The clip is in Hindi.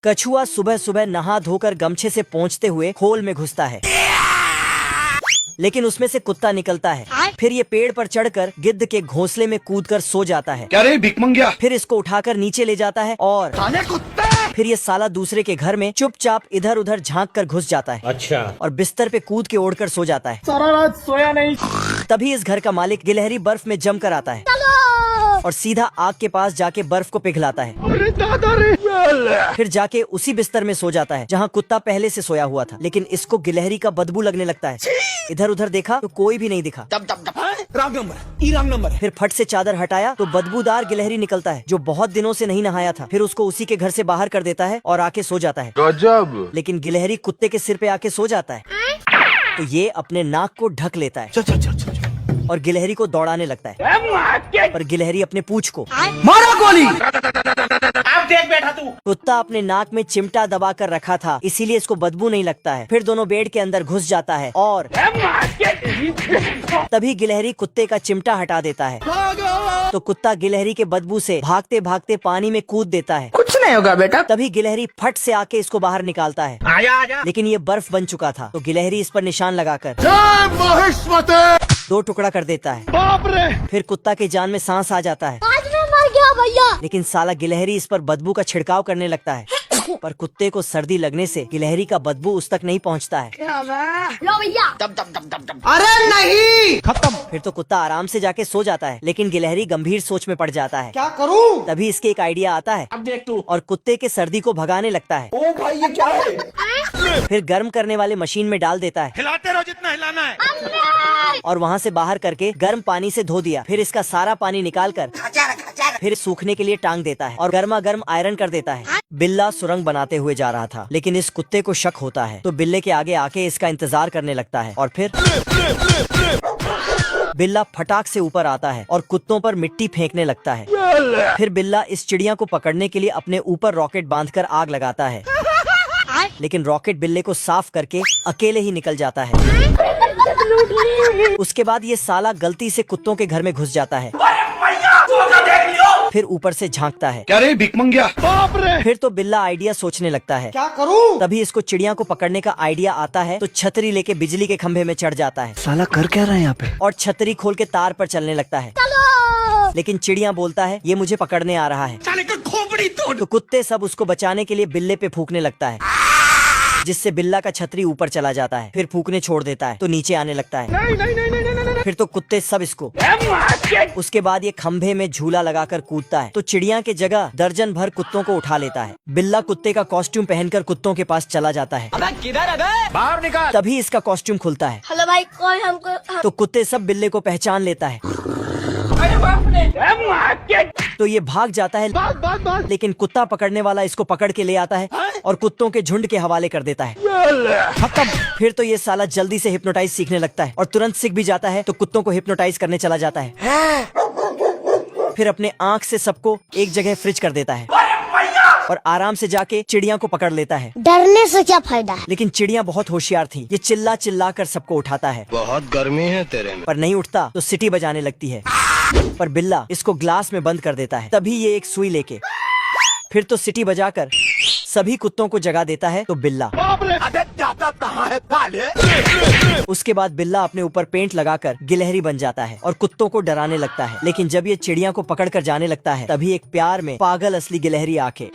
कछुआ सुबह सुबह नहा धोकर गमछे से पोंछते हुए खोल में घुसता है, लेकिन उसमें से कुत्ता निकलता है। फिर ये पेड़ पर चढ़कर गिद्ध के घोंसले में कूदकर सो जाता है। क्या रे भिखमंगिया? फिर इसको उठाकर नीचे ले जाता है और फिर ये साला दूसरे के घर में चुपचाप इधर उधर झांक कर घुस जाता है। अच्छा। और बिस्तर पे कूद के ओढ़कर सो जाता है। सारा रात सोया नहीं। तभी इस घर का मालिक गिलहरी बर्फ में जम कर आता है और सीधा आग के पास जाके बर्फ को पिघलाता है। अरे दादा रे। फिर जाके उसी बिस्तर में सो जाता है जहाँ कुत्ता पहले से सोया हुआ था, लेकिन इसको गिलहरी का बदबू लगने लगता है। इधर उधर देखा तो कोई भी नहीं दिखा। Wrong number. फिर फट से चादर हटाया तो बदबूदार गिलहरी निकलता है जो बहुत दिनों से नहीं नहाया था। फिर उसको उसी के घर से बाहर कर देता है और आके सो जाता है। गजब। लेकिन गिलहरी कुत्ते के सिर पे आके सो जाता है तो ये अपने नाक को ढक लेता है और गिलहरी को दौड़ाने लगता है, पर गिलहरी अपने पूंछ को मारा गोली। अब देख बैठा तू। कुत्ता अपने नाक में चिमटा दबा कर रखा था, इसीलिए इसको बदबू नहीं लगता है। फिर दोनों बेड के अंदर घुस जाता है और तभी गिलहरी कुत्ते का चिमटा हटा देता है तो कुत्ता गिलहरी के बदबू से भागते भागते पानी में कूद देता है। कुछ नहीं होगा बेटा। तभी गिलहरी फट से आके इसको बाहर निकालता है। आजा। लेकिन ये बर्फ बन चुका था तो गिलहरी इस पर निशान लगाकर दो टुकड़ा कर देता है। बाप रे। फिर कुत्ता की जान में सांस आ जाता है। आज मैं मर गया भैया। लेकिन साला गिलहरी इस पर बदबू का छिड़काव करने लगता है, पर कुत्ते को सर्दी लगने से गिलहरी का बदबू उस तक नहीं पहुंचता है। लो भैया। अरे नहीं। खत्म। फिर तो कुत्ता आराम से जाके सो जाता है, लेकिन गिलहरी गंभीर सोच में पड़ जाता है। क्या करूं? तभी इसके एक आइडिया आता है। अब देख तू। और कुत्ते के सर्दी को भगाने लगता है। ओ भाई ये क्या है? फिर गर्म करने वाले मशीन में डाल देता है हिलाते रहो जितना हिलाना है। और वहाँ से बाहर करके गर्म पानी से धो दिया। फिर इसका सारा पानी निकाल कर फिर सूखने के लिए टांग देता है और गर्मा गर्म आयरन कर देता है। बिल्ला सुरंग बनाते हुए जा रहा था, लेकिन इस कुत्ते को शक होता है तो बिल्ले के आगे आके इसका इंतजार करने लगता है। और फिर बिल्ला फटाक से ऊपर आता है और कुत्तों पर मिट्टी फेंकने लगता है। फिर बिल्ला इस चिड़िया को पकड़ने के लिए अपने ऊपर रॉकेट बांधकर आग लगाता है, लेकिन रॉकेट बिल्ले को साफ करके अकेले ही निकल जाता है। उसके बाद ये साला गलती से कुत्तों के घर में घुस जाता है। फिर ऊपर से झांकता है। क्या रे भिखमंगिया? बाप रे। फिर तो बिल्ला आइडिया सोचने लगता है। क्या करूं? तभी इसको चिड़िया को पकड़ने का आइडिया आता है तो छतरी लेके बिजली के खंभे में चढ़ जाता है। साला कर क्या रहा है यहाँ पे? और छतरी खोल के तार पर चलने लगता है। लेकिन चिड़िया बोलता है ये मुझे पकड़ने आ रहा है। साले का खोपड़ी तोड़। तो कुत्ते सब उसको बचाने के लिए बिल्ले पे फूकने लगता है, जिससे बिल्ला का छतरी ऊपर चला जाता है। फिर फूकने छोड़ देता है तो नीचे आने लगता है। नहीं। फिर तो कुत्ते सब इसको उसके बाद ये खंभे में झूला लगाकर कूदता है तो चिड़िया के जगह दर्जन भर कुत्तों को उठा लेता है। बिल्ला कुत्ते का कॉस्ट्यूम पहनकर कुत्तों के पास चला जाता है। बाहर निकाल। तभी इसका कॉस्ट्यूम खुलता है हेलो भाई, कोई हमको तो कुत्ते सब बिल्ले को पहचान लेता है तो ये भाग जाता है। लेकिन कुत्ता पकड़ने वाला इसको पकड़ के ले आता है और कुत्तों के झुंड के हवाले कर देता है। खत्म। फिर तो ये साला जल्दी से हिप्नोटाइज सीखने लगता है और तुरंत सीख भी जाता है तो कुत्तों को हिप्नोटाइज करने चला जाता है। फिर अपने आँख से सबको एक जगह फ्रिज कर देता है और आराम से जाके चिड़िया को पकड़ लेता है। डरने से क्या फायदा है? लेकिन चिड़िया बहुत होशियार थी, ये चिल्ला चिल्ला कर सबको उठाता है। बहुत गर्मी है तेरे में। पर नहीं उठता तो सीटी बजाने लगती है, पर बिल्ला इसको ग्लास में बंद कर देता है। तभी ये एक सुई लेके फिर तो सीटी बजाकर सभी कुत्तों को जगा देता है तो बिल्ला उसके बाद बिल्ला अपने ऊपर पेंट लगाकर गिलहरी बन जाता है और कुत्तों को डराने लगता है। लेकिन जब ये चिड़िया को पकड़ कर जाने लगता है तभी एक प्यार में पागल असली गिलहरी आके